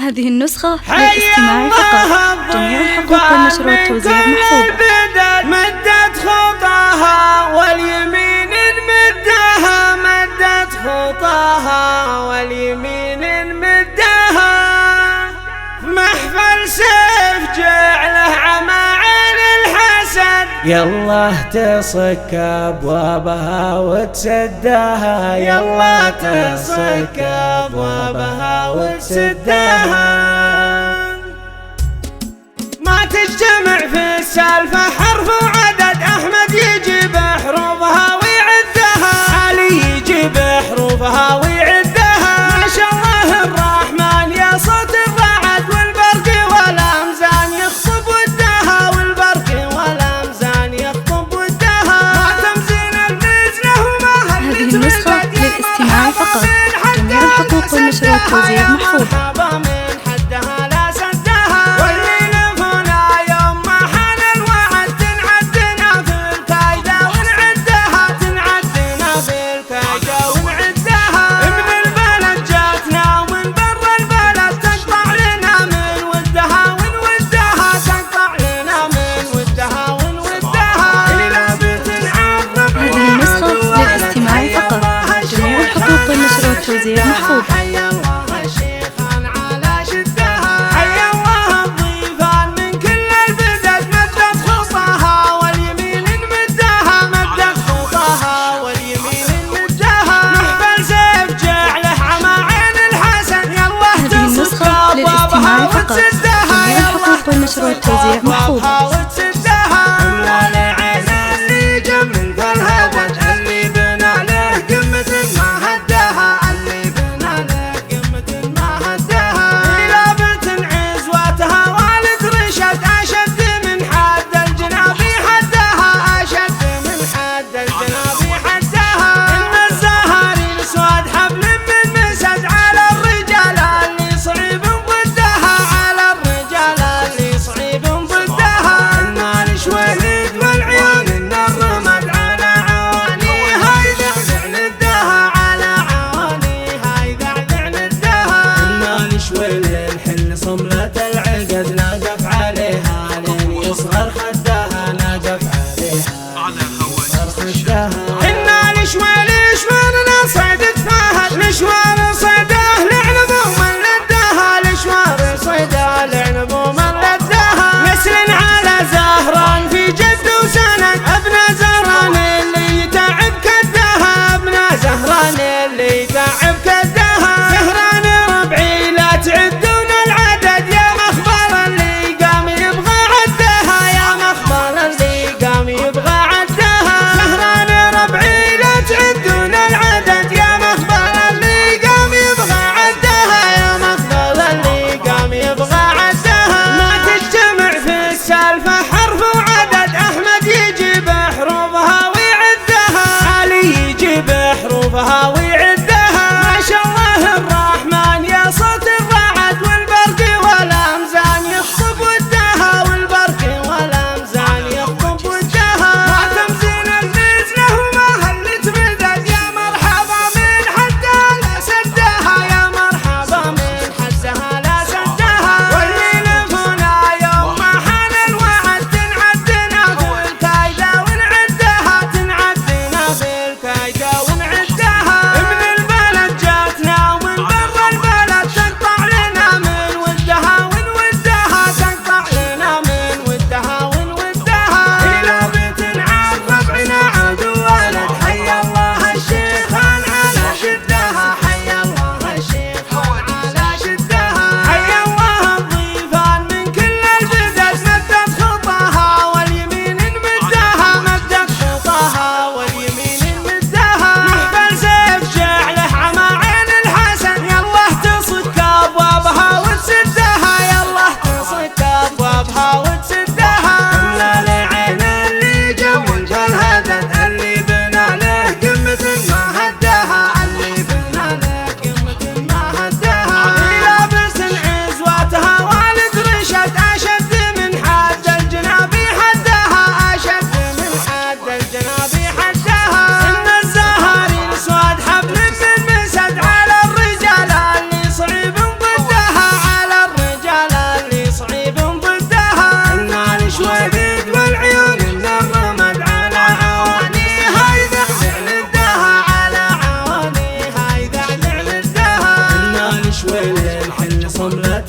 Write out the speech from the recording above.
هذه النسخة للاستماع فقط. جميع الحقوق والنشر والتوزيع محفوظ. مدت خطاها واليمين مدها، مدت خطاها واليمين مدها، محفل سيف جعله عمى عين الحسد، يلا تصك ابوابها وتسدها، يلا تصك ابوابها وتسدها. ما تجتمع في السالفة حرف وعدد، أحمد يجيب حروفها ويعدها، علي يجيب حروفها ويعدها، ما شاء الله الرحمن يا صوت الرعد والبرق والأمزان يخطب ودها، والبرق والأمزان يخطب ودها، ما تمزين المزنة وما هذه النسخة للاستماع فقط. جميع الحقوق والنشر والتوزيع محفوظ. التوزيع محفوظ. حيا الله الشيخان على شدها، حيا الله الضيفان من كل البلد، مدت خطاها واليمين مدها، مدت خطاها واليمين مدها، محفل سيف جعله عمى عين الحسد، يلا تصك ابوابها وتسدها، جميع الحقوق والنشر والتوزيع محفوظ. للكل صملة